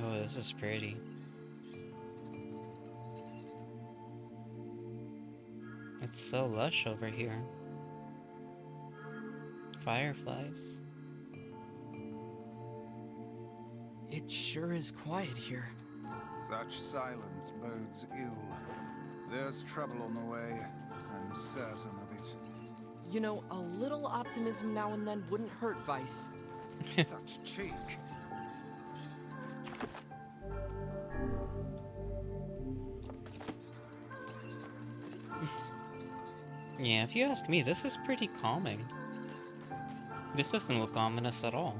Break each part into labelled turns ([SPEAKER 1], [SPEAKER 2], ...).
[SPEAKER 1] Oh, this is pretty. It's so lush over here. Fireflies.
[SPEAKER 2] It sure is quiet here.
[SPEAKER 3] Such silence bodes ill. There's trouble on the way. I'm certain of it.
[SPEAKER 2] You know, a little optimism now and then wouldn't hurt, Vice.
[SPEAKER 3] Such cheek.
[SPEAKER 1] Yeah, if you ask me, this is pretty calming. This doesn't look ominous at all.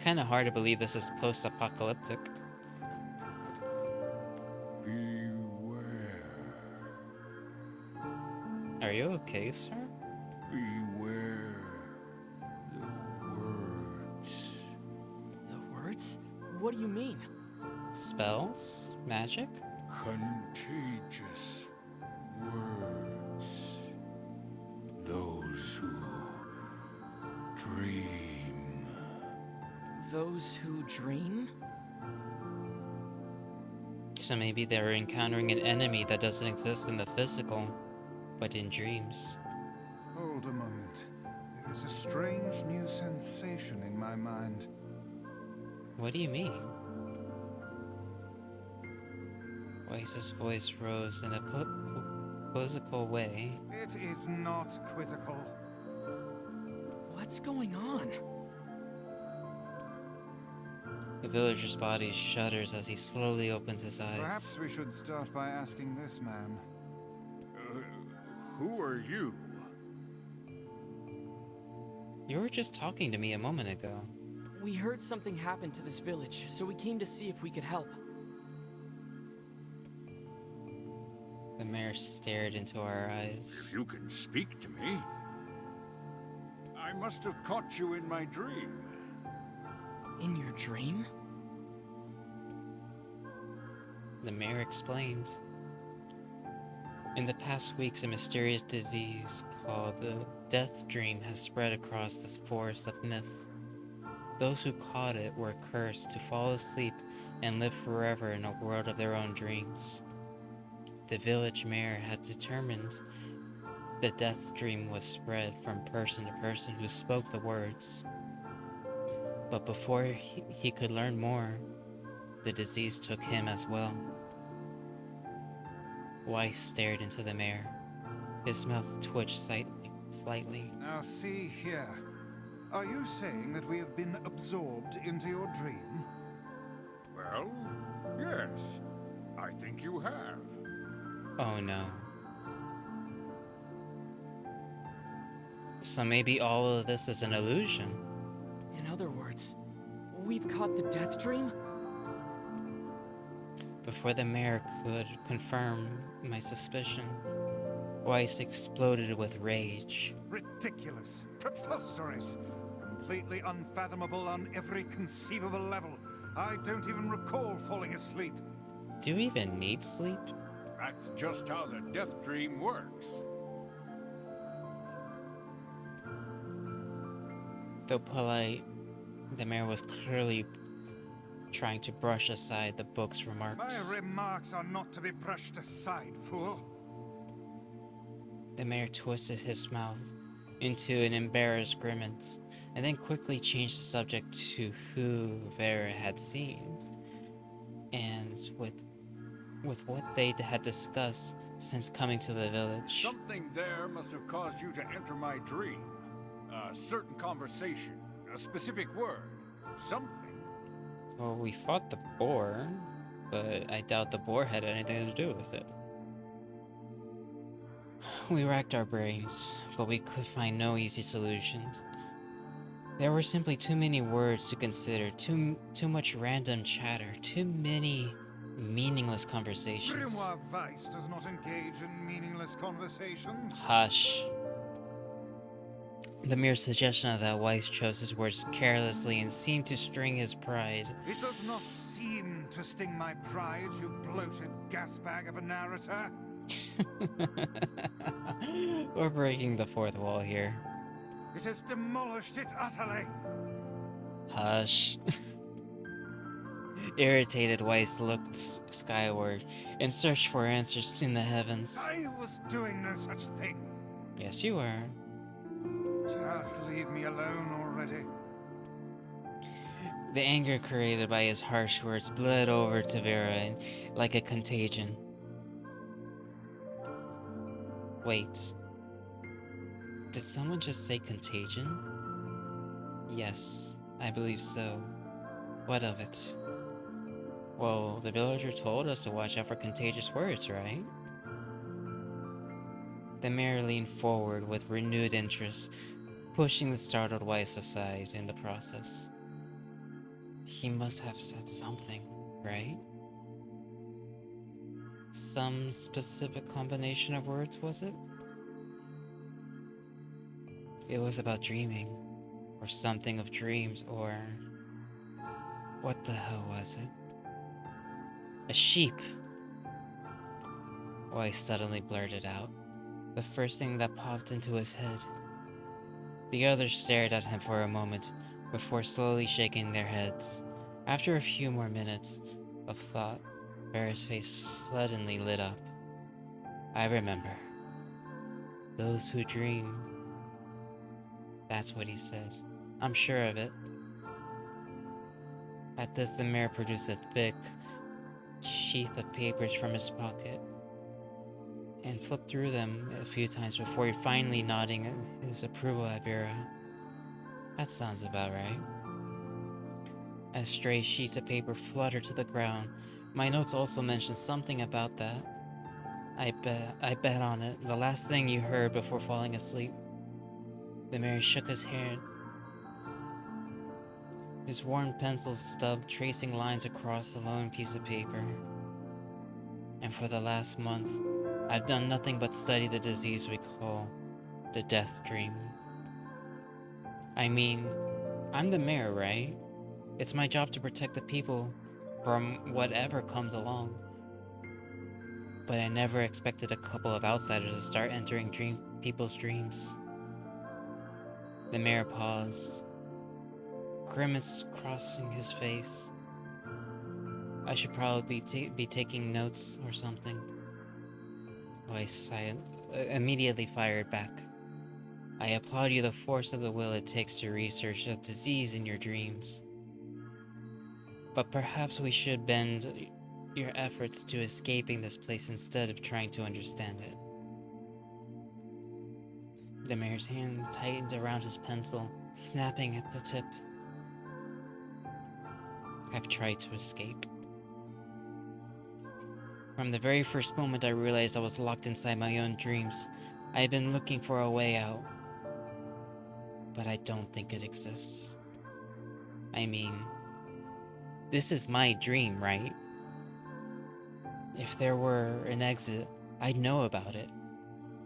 [SPEAKER 1] Kinda hard to believe this is post-apocalyptic.
[SPEAKER 4] Beware.
[SPEAKER 1] Are you okay, sir?
[SPEAKER 4] Beware the words.
[SPEAKER 2] The words? What do you mean?
[SPEAKER 1] Spells? Magic?
[SPEAKER 4] Contagious words. Those who dream.
[SPEAKER 2] Those who dream?
[SPEAKER 1] So maybe they're encountering an enemy that doesn't exist in the physical, but in dreams.
[SPEAKER 3] Hold a moment. There is a strange new sensation in my mind.
[SPEAKER 1] What do you mean? Weiss's voice rose in a quizzical way.
[SPEAKER 3] It is not quizzical.
[SPEAKER 2] What's going on?
[SPEAKER 1] The villager's body shudders as he slowly opens his eyes.
[SPEAKER 3] Perhaps we should start by asking this man.
[SPEAKER 4] Who are you?
[SPEAKER 1] You were just talking to me a moment ago.
[SPEAKER 2] We heard something happened to this village, so we came to see if we could help.
[SPEAKER 1] The mayor stared into our eyes.
[SPEAKER 4] If you can speak to me, I must have caught you in my dream.
[SPEAKER 2] In your dream?
[SPEAKER 1] The mayor explained. In the past weeks, a mysterious disease called the Death Dream has spread across the forest of myth. Those who caught it were cursed to fall asleep and live forever in a world of their own dreams. The village mayor had determined the Death Dream was spread from person to person who spoke the words. But before he could learn more, the disease took him as well. Weiss stared into the mayor. His mouth twitched slightly.
[SPEAKER 3] Now see here. Are you saying that we have been absorbed into your dream?
[SPEAKER 4] Well, yes. I think you have.
[SPEAKER 1] Oh no. So maybe all of this is an illusion.
[SPEAKER 2] In other words, we've caught the Death Dream?
[SPEAKER 1] Before the mayor could confirm my suspicion, Weiss exploded with rage.
[SPEAKER 3] Ridiculous. Preposterous. Completely unfathomable on every conceivable level. I don't even recall falling asleep.
[SPEAKER 1] Do you even need sleep?
[SPEAKER 4] That's just how the Death Dream works.
[SPEAKER 1] Though polite, the mayor was clearly trying to brush aside the book's remarks.
[SPEAKER 3] My remarks are not to be brushed aside, fool.
[SPEAKER 1] The mayor twisted his mouth into an embarrassed grimace, and then quickly changed the subject to who Vera had seen. And with what they had discussed since coming to the village.
[SPEAKER 4] Something there must have caused you to enter my dream. A certain conversation, a specific word, something.
[SPEAKER 1] Well, we fought the boar, but I doubt the boar had anything to do with it. We racked our brains, but we could find no easy solutions. There were simply too many words to consider, too much random chatter, too many meaningless conversations.
[SPEAKER 3] Grimoire Weiss does not engage in meaningless conversations.
[SPEAKER 1] Hush. The mere suggestion of that Weiss chose his words carelessly and seemed to string his pride.
[SPEAKER 3] It does not seem meant to sting my pride, you bloated gasbag of a narrator?
[SPEAKER 1] We're breaking the fourth wall here.
[SPEAKER 3] It has demolished it utterly.
[SPEAKER 1] Hush. Irritated, Weiss looked skyward in search for answers in the heavens.
[SPEAKER 3] I was doing no such thing.
[SPEAKER 1] Yes, you were.
[SPEAKER 3] Just leave me alone already.
[SPEAKER 1] The anger created by his harsh words bled over to Vera like a contagion. Wait. Did someone just say contagion? Yes, I believe so. What of it? Well, the villager told us to watch out for contagious words, right? The mayor leaned forward with renewed interest, pushing the startled Weiss aside in the process. He must have said something, right? Some specific combination of words, was it? It was about dreaming, or something of dreams, or... what the hell was it? A sheep! Weiss suddenly blurted out, the first thing that popped into his head. The others stared at him for a moment, before slowly shaking their heads. After a few more minutes of thought, Vera's face suddenly lit up. I remember. Those who dream. That's what he said. I'm sure of it. At this, the mayor produced a thick sheath of papers from his pocket and flipped through them a few times before finally nodding his approval at Vera. That sounds about right. As stray sheets of paper fluttered to the ground, my notes also mentioned something about that. I bet on it. The last thing you heard before falling asleep. The mayor shook his head, his worn pencil stub tracing lines across the lone piece of paper. And for the last month, I've done nothing but study the disease we call the death dream. I mean, I'm the mayor, right? It's my job to protect the people from whatever comes along. But I never expected a couple of outsiders to start entering people's dreams. The mayor paused, grimace crossing his face. I should probably be taking notes or something. Weiss immediately fired back. I applaud you the force of the will it takes to research a disease in your dreams. But perhaps we should bend your efforts to escaping this place instead of trying to understand it. The mayor's hand tightened around his pencil, snapping at the tip. I've tried to escape. From the very first moment I realized I was locked inside my own dreams, I had been looking for a way out. But I don't think it exists. I mean, this is my dream, right? If there were an exit, I'd know about it.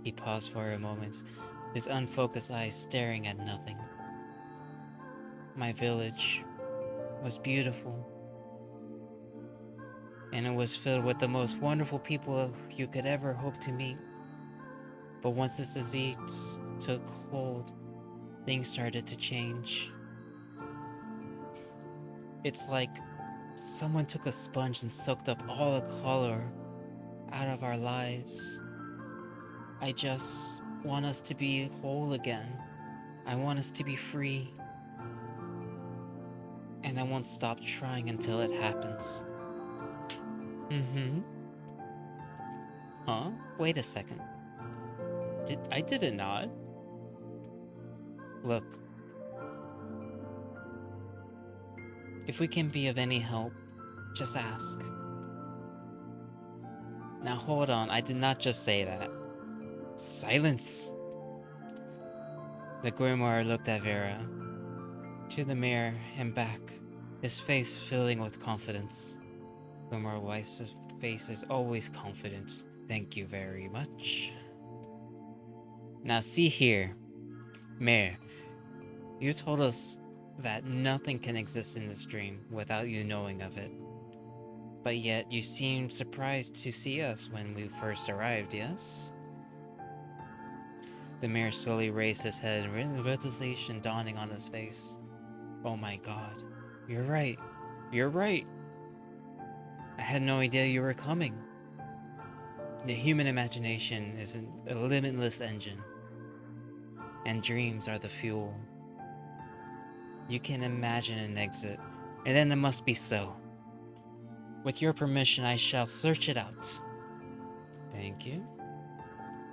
[SPEAKER 1] He paused for a moment, his unfocused eyes staring at nothing. My village was beautiful, and it was filled with the most wonderful people you could ever hope to meet. But once this disease took hold, things started to change. It's like someone took a sponge and soaked up all the color out of our lives. I just want us to be whole again. I want us to be free. And I won't stop trying until it happens. Huh? Wait a second. Did it not? Look. If we can be of any help, just ask. Now hold on, I did not just say that. Silence! The grimoire looked at Vera, to the mirror and back, his face filling with confidence. Grimoire Weiss's face is always confident. Thank you very much. Now see here, Mayor, you told us that nothing can exist in this dream without you knowing of it. But yet you seemed surprised to see us when we first arrived, yes? The mayor slowly raised his head, realization dawning on his face. Oh my god. You're right. You're right. I had no idea you were coming. The human imagination is a limitless engine, and dreams are the fuel. You can imagine an exit, and then it must be so. With your permission, I shall search it out. Thank you.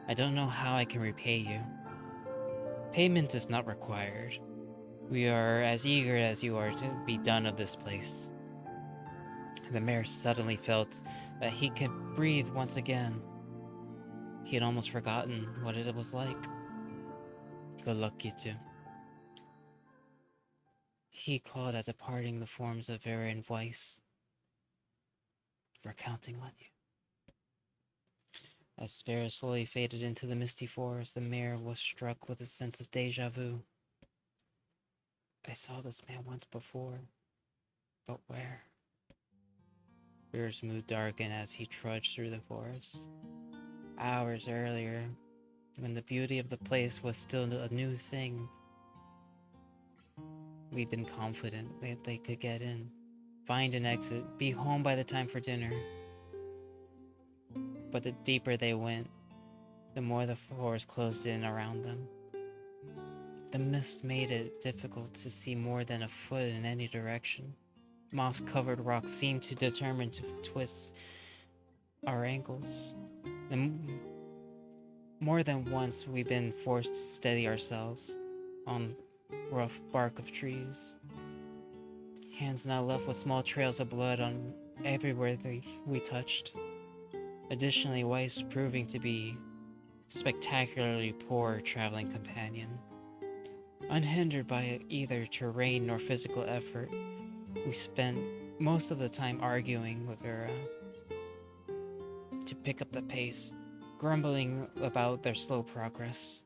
[SPEAKER 1] I don't know how I can repay you. Payment is not required. We are as eager as you are to be done of this place. The mayor suddenly felt that he could breathe once again. He had almost forgotten what it was like. Good luck, you two. He called at departing the forms of Vera and Weiss. We're counting on you. As Vera slowly faded into the misty forest, the mayor was struck with a sense of deja vu. I saw this man once before, but where? Vera's mood darkened as he trudged through the forest. Hours earlier, when the beauty of the place was still a new thing, we'd been confident that they could get in, find an exit, be home by the time for dinner. But the deeper they went, the more the forest closed in around them. The mist made it difficult to see more than a foot in any direction. Moss-covered rocks seemed to determine to twist our ankles. And more than once, we've been forced to steady ourselves on rough bark of trees. Hands now left with small trails of blood on everywhere we touched. Additionally, Weiss proving to be spectacularly poor traveling companion. Unhindered by either terrain nor physical effort, we spent most of the time arguing with Vera to pick up the pace, grumbling about their slow progress.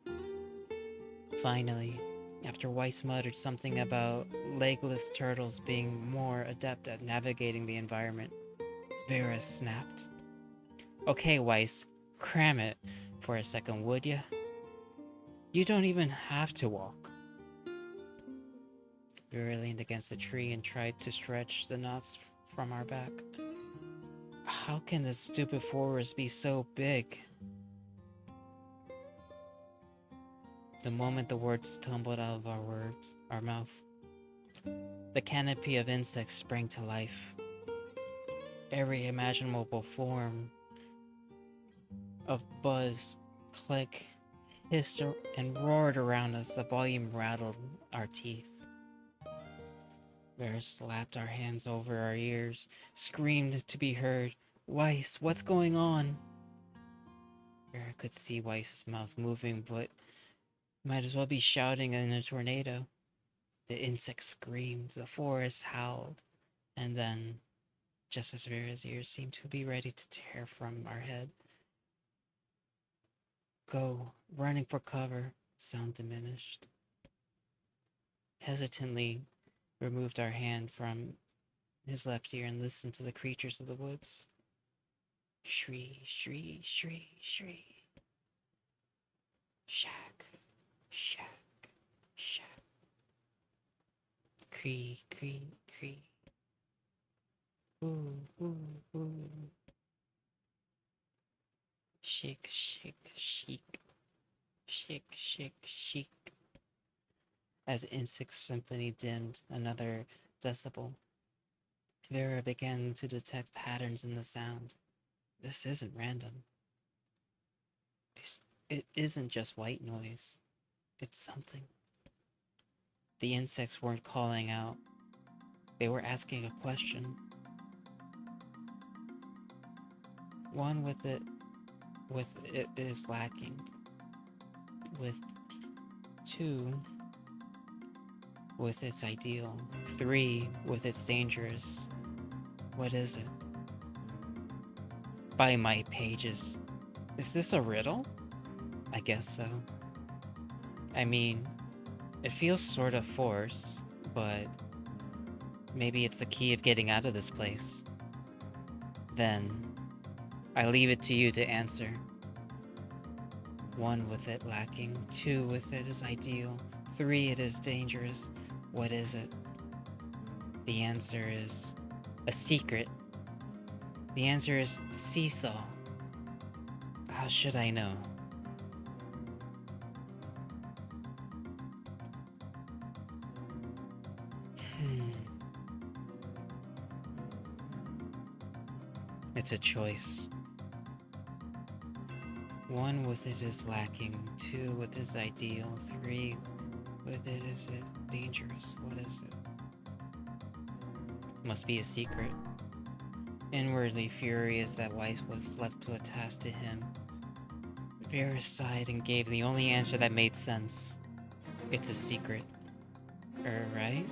[SPEAKER 1] Finally, after Weiss muttered something about legless turtles being more adept at navigating the environment, Vera snapped. Okay, Weiss, cram it for a second, would ya? You don't even have to walk. Vera leaned against a tree and tried to stretch the knots from our back. How can this stupid forest be so big? The moment the words tumbled out of our mouth, the canopy of insects sprang to life. Every imaginable form of buzz, click, hissed, and roared around us. The volume rattled our teeth. Vera slapped our hands over our ears, screamed to be heard, Weiss, what's going on? Vera could see Weiss's mouth moving, but might as well be shouting in a tornado. The insects screamed, the forest howled, and then, just as Vera's ears seemed to be ready to tear from our head, go, running for cover, sound diminished. Hesitantly, removed our hand from his left ear and listened to the creatures of the woods. Shree, shree, shree, shree. Shack, shack, shack. Cree, cree, cree. Ooh, ooh, ooh. Shake, shake, shake. Shake, shake, shake. As the insect symphony dimmed another decibel, Vera began to detect patterns in the sound. This isn't random. It isn't just white noise. It's something. The insects weren't calling out. They were asking a question. One, with it is lacking. With two, with it's ideal. 3, with it's dangerous. What is it? By my pages. Is this a riddle? I guess so. I mean, it feels sort of forced, but maybe it's the key of getting out of this place. Then, I leave it to you to answer. 1 with it lacking, 2 with it is ideal, 3 it is dangerous. What is it? The answer is a secret. The answer is seesaw. How should I know? It's a choice. 1 with it is lacking, 2 with it is ideal, 3 with it is it dangerous. What is it? Must be a secret. Inwardly furious that Weiss was left to a task to him, Vera sighed and gave the only answer that made sense. It's a secret. Right?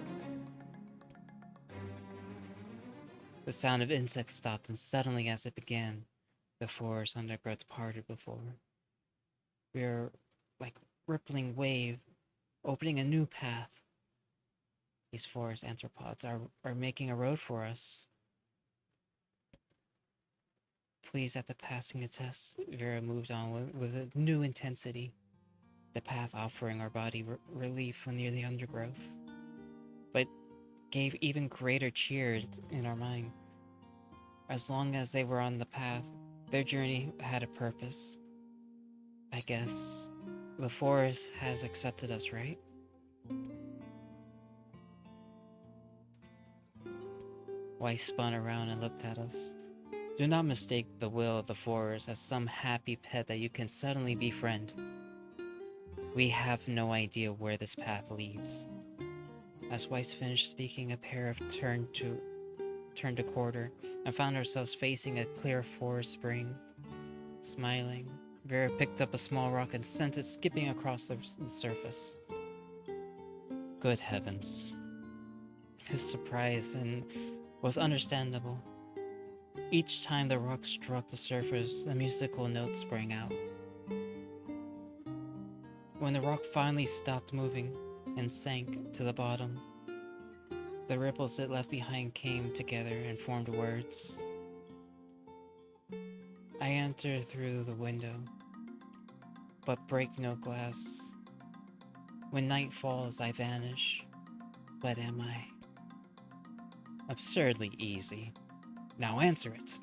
[SPEAKER 1] The sound of insects stopped, and suddenly as it began, the forest undergrowth parted before. We were like rippling wave, opening a new path. These forest anthropods are making a road for us. Pleased at the passing a test, Vera moved on with a new intensity, the path offering our body relief near the undergrowth, but gave even greater cheer in our mind. As long as they were on the path, their journey had a purpose. I guess the forest has accepted us, right? Weiss spun around and looked at us. Do not mistake the will of the forest as some happy pet that you can suddenly befriend. We have no idea where this path leads. As Weiss finished speaking, a pair of turned a quarter and found ourselves facing a clear forest spring. Smiling, Vera picked up a small rock and sent it skipping across the surface. Good heavens. His surprise was understandable. Each time the rock struck the surface, a musical note sprang out. When the rock finally stopped moving and sank to the bottom, the ripples it left behind came together and formed words. I enter through the window, but break no glass. When night falls, I vanish. What am I? Absurdly easy. Now answer it.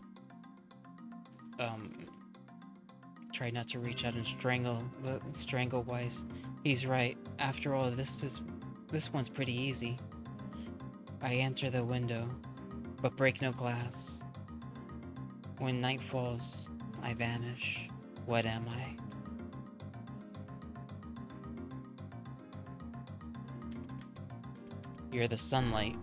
[SPEAKER 1] Try not to reach out and strangle Weiss. He's right. After all, this one's pretty easy. I enter the window, but break no glass. When night falls, I vanish. What am I? You're the sunlight.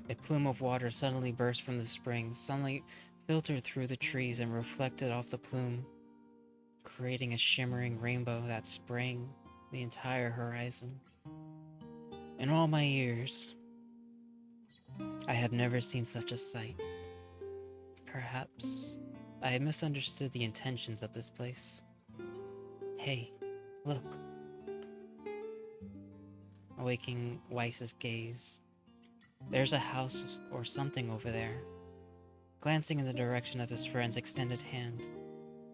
[SPEAKER 1] A plume of water suddenly burst from the spring. Sunlight filtered through the trees and reflected off the plume, creating a shimmering rainbow that sprang the entire horizon. In all my years, I have never seen such a sight. Perhaps I had misunderstood the intentions of this place. Hey, look. Awaking Weiss's gaze. There's a house or something over there. Glancing in the direction of his friend's extended hand,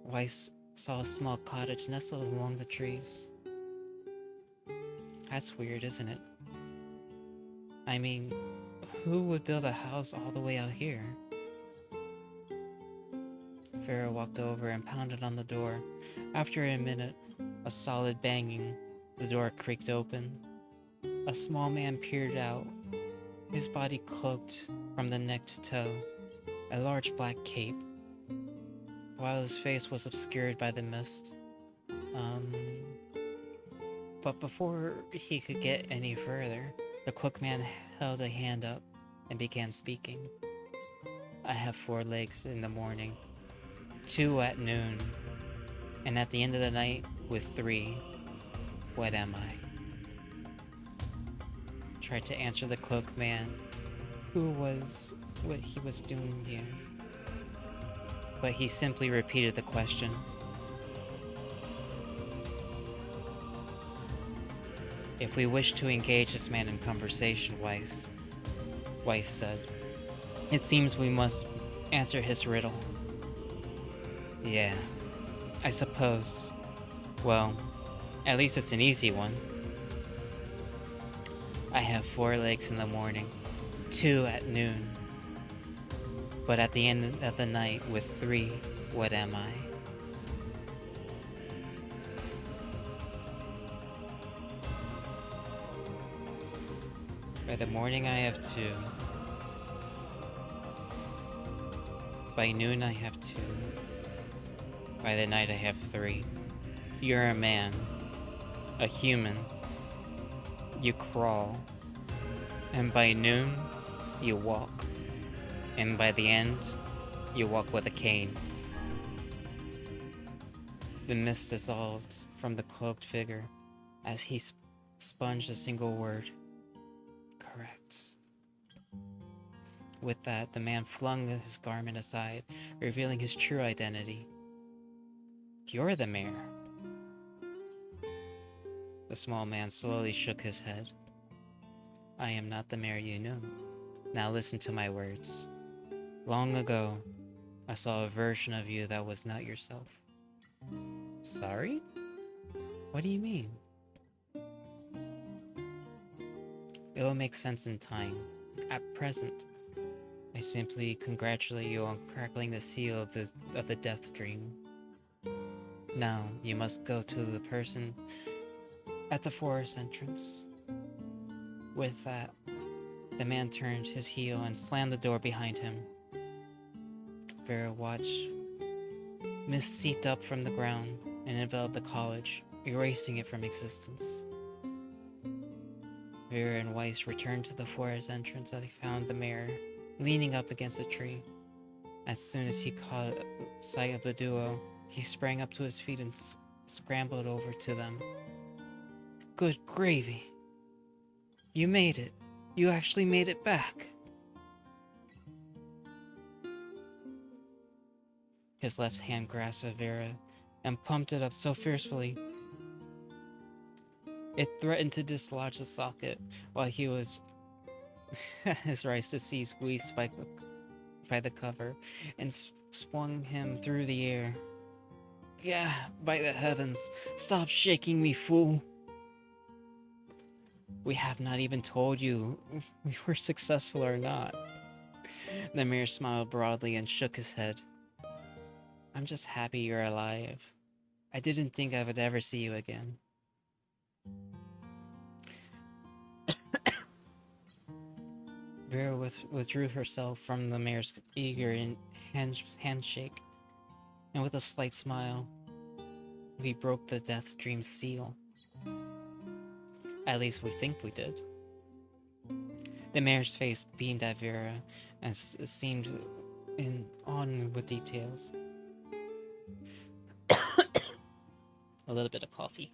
[SPEAKER 1] Weiss saw a small cottage nestled along the trees. That's weird, isn't it? I mean, who would build a house all the way out here? Vera walked over and pounded on the door. After a minute, a solid banging, the door creaked open. A small man peered out, his body cloaked from the neck to toe, a large black cape, while his face was obscured by the mist. But before he could get any further, the cloaked man held a hand up and began speaking. I have 4 legs in the morning, 2 at noon, and at the end of the night with 3. What am I? Tried to answer the cloaked man, who was what he was doing here. But he simply repeated the question. If we wish to engage this man in conversation, Weiss said, It seems we must answer his riddle. Yeah, I suppose. Well, at least it's an easy one. I have 4 legs in the morning, 2 at noon. But at the end of the night with 3, what am I? By the morning I have 2. By noon I have 2. By the night I have 3. You're a man. A human. You crawl. And by noon, you walk. And by the end, you walk with a cane. The mist dissolved from the cloaked figure as he sponged a single word. Correct. With that, the man flung his garment aside, revealing his true identity. You're the mayor. The small man slowly shook his head. I am not the mayor you know. Now listen to my words. Long ago, I saw a version of you that was not yourself. Sorry? What do you mean? It will make sense in time. At present, I simply congratulate you on crackling the seal of the death dream. Now, you must go to the person at the forest entrance. With that, the man turned his heel and slammed the door behind him. Vera watched. Mist seeped up from the ground and enveloped the college, erasing it from existence. Vera and Weiss returned to the forest entrance and they found the mayor leaning up against a tree. As soon as he caught sight of the duo, he sprang up to his feet and scrambled over to them. Good gravy! You made it! You actually made it back! His left hand grasped at Vera and pumped it up so fiercely it threatened to dislodge the socket while he was his right to see squeezed by the cover and swung him through the air. Yeah, by the heavens, stop shaking me, fool! We have not even told you we were successful or not. The mayor smiled broadly and shook his head. I'm just happy you're alive. I didn't think I would ever see you again. Vera withdrew herself from the mayor's eager handshake, and with a slight smile, we broke the death dream seal. At least we think we did. The mayor's face beamed at Vera and seemed on with details. A little bit of coffee.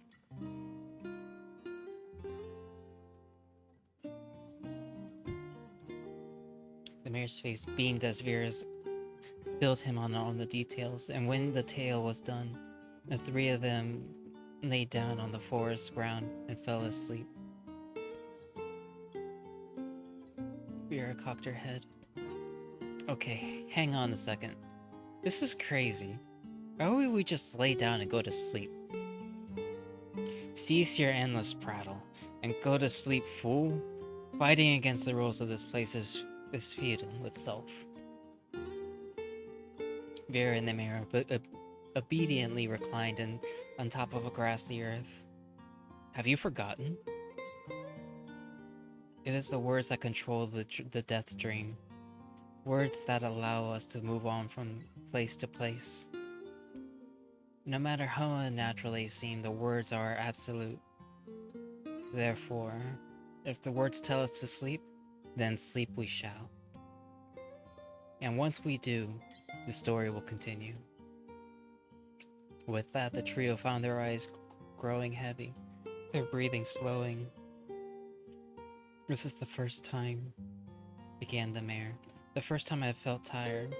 [SPEAKER 1] The mayor's face beamed as Vera's filled him on the details, and when the tale was done, the 3 of them lay down on the forest ground and fell asleep. Vera cocked her head. Okay, hang on a second. This is crazy. Why would we just lay down and go to sleep? Cease your endless prattle and go to sleep, fool. Fighting against the rules of this place is futile itself. Vera and the mayor obediently reclined on top of a grassy earth. Have you forgotten? It is the words that control the death dream. Words that allow us to move on from place to place. No matter how unnatural they seem, the words are absolute. Therefore, if the words tell us to sleep, then sleep we shall. And once we do, the story will continue. With that, the trio found their eyes growing heavy, their breathing slowing. This is the first time, began the mayor, the first time I've felt tired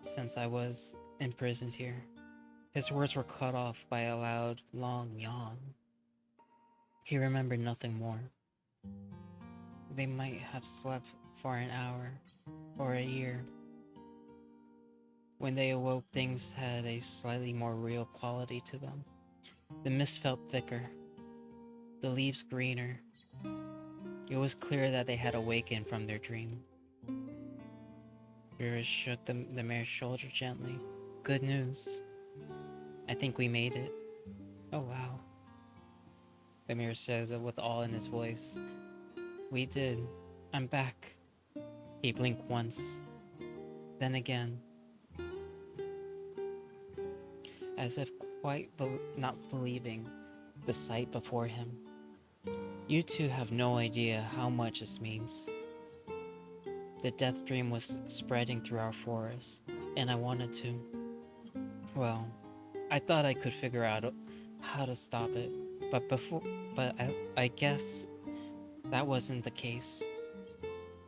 [SPEAKER 1] since I was imprisoned here. His words were cut off by a loud, long yawn. He remembered nothing more. They might have slept for an hour, or a year. When they awoke, things had a slightly more real quality to them. The mist felt thicker, the leaves greener. It was clear that they had awakened from their dream. Vera shook the mare's shoulder gently. Good news. I think we made it. Oh wow. The mayor says it with awe in his voice. We did. I'm back. He blinked once, then again, as if quite not believing the sight before him. You two have no idea how much this means. The death dream was spreading through our forest, and I wanted to. Well, I thought I could figure out how to stop it, but I guess that wasn't the case.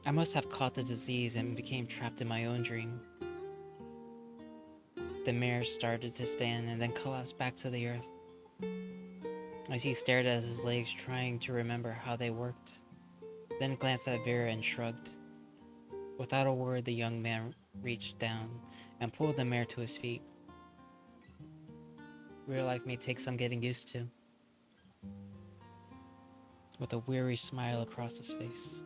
[SPEAKER 1] I must have caught the disease and became trapped in my own dream. The mayor started to stand and then collapsed back to the earth. As he stared at his legs, trying to remember how they worked, then glanced at Vera and shrugged. Without a word, the young man reached down and pulled the mayor to his feet. Real life may take some getting used to. With a weary smile across his face.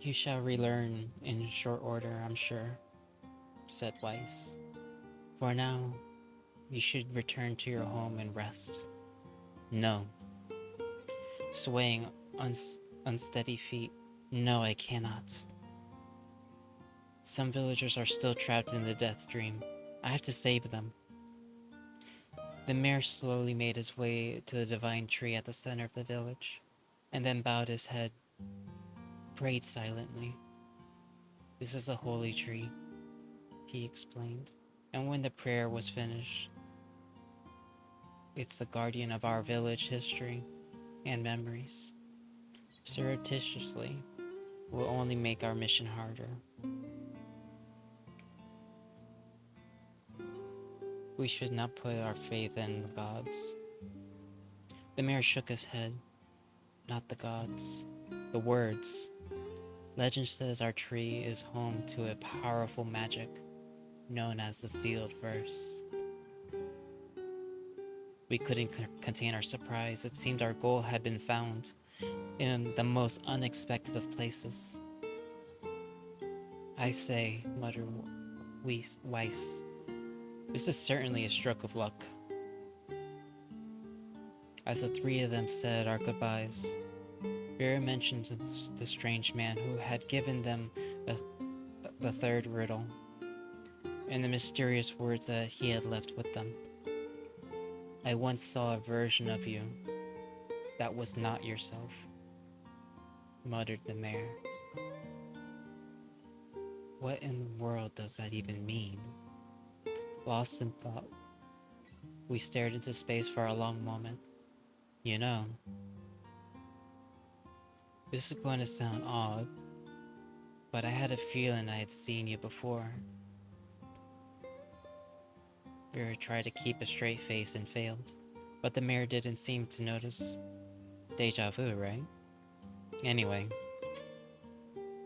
[SPEAKER 1] You shall relearn in short order, I'm sure, said Weiss. For now, you should return to your home and rest. No. Swaying unsteady feet. No, I cannot. Some villagers are still trapped in the death dream. I have to save them. The mayor slowly made his way to the divine tree at the center of the village, and then bowed his head, prayed silently. This is a holy tree, he explained, and when the prayer was finished, it's the guardian of our village history and memories. Surreptitiously will only make our mission harder. We should not put our faith in the gods. The mayor shook his head. Not the gods. The words. Legend says our tree is home to a powerful magic known as the sealed verse. We couldn't contain our surprise. It seemed our goal had been found in the most unexpected of places. I say, muttered Weiss. This is certainly a stroke of luck. As the three of them said our goodbyes, Vera mentioned the strange man who had given them the third riddle, and the mysterious words that he had left with them. I once saw a version of you that was not yourself, muttered the mayor. What in the world does that even mean? Lost in thought, we stared into space for a long moment. You know, this is going to sound odd, but I had a feeling I had seen you before. Vera tried to keep a straight face and failed, but the mayor didn't seem to notice. Deja vu, right? Anyway,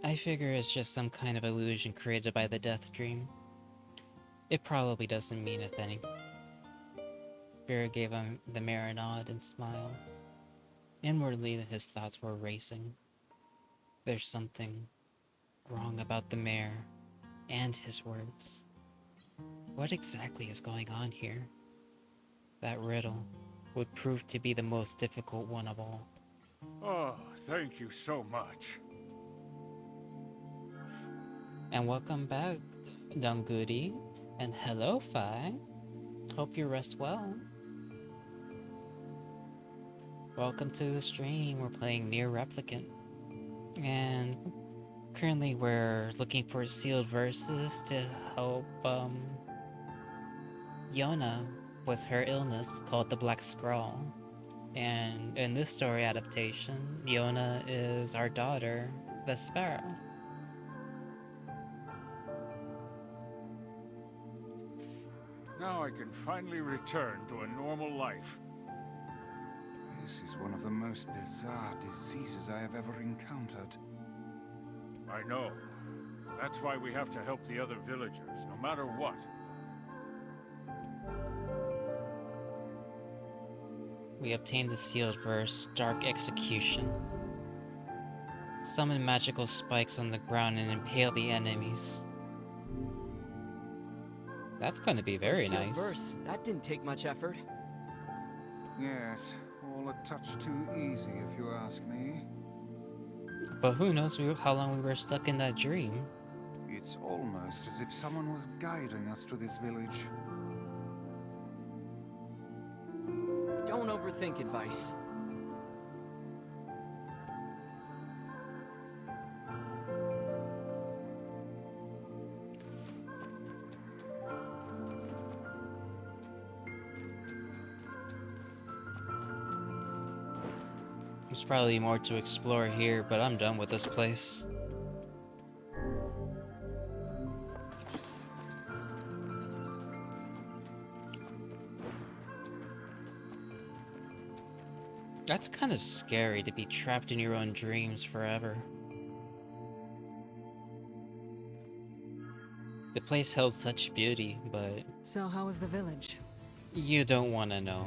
[SPEAKER 1] I figure it's just some kind of illusion created by the death dream. It probably doesn't mean a thing. Vera gave the mayor a nod and smile. Inwardly, his thoughts were racing. There's something wrong about the mayor and his words. What exactly is going on here? That riddle would prove to be the most difficult one of all.
[SPEAKER 4] Oh, thank you so much.
[SPEAKER 1] And welcome back, Goody. And hello, Fi. Hope you rest well. Welcome to the stream. We're playing Nier Replicant. And currently we're looking for sealed verses to help Yona with her illness called the Black Scrawl. And in this story adaptation, Yona is our daughter, Vespera.
[SPEAKER 4] Now I can finally return to a normal life.
[SPEAKER 3] This is one of the most bizarre diseases I have ever encountered.
[SPEAKER 4] I know. That's why we have to help the other villagers, no matter what.
[SPEAKER 1] We obtained the seal for a stark execution. Summon magical spikes on the ground and impale the enemies. That's gonna be very
[SPEAKER 2] Sealed
[SPEAKER 1] nice.
[SPEAKER 2] verse. That didn't take much effort.
[SPEAKER 3] Yes, all a touch too easy, if you ask me.
[SPEAKER 1] But who knows how long we were stuck in that dream?
[SPEAKER 3] It's almost as if someone was guiding us to this village.
[SPEAKER 2] Don't overthink advice.
[SPEAKER 1] There's probably more to explore here, but I'm done with this place. That's kind of scary to be trapped in your own dreams forever. The place held such beauty, but
[SPEAKER 5] So how was the village?
[SPEAKER 1] you don't want to know.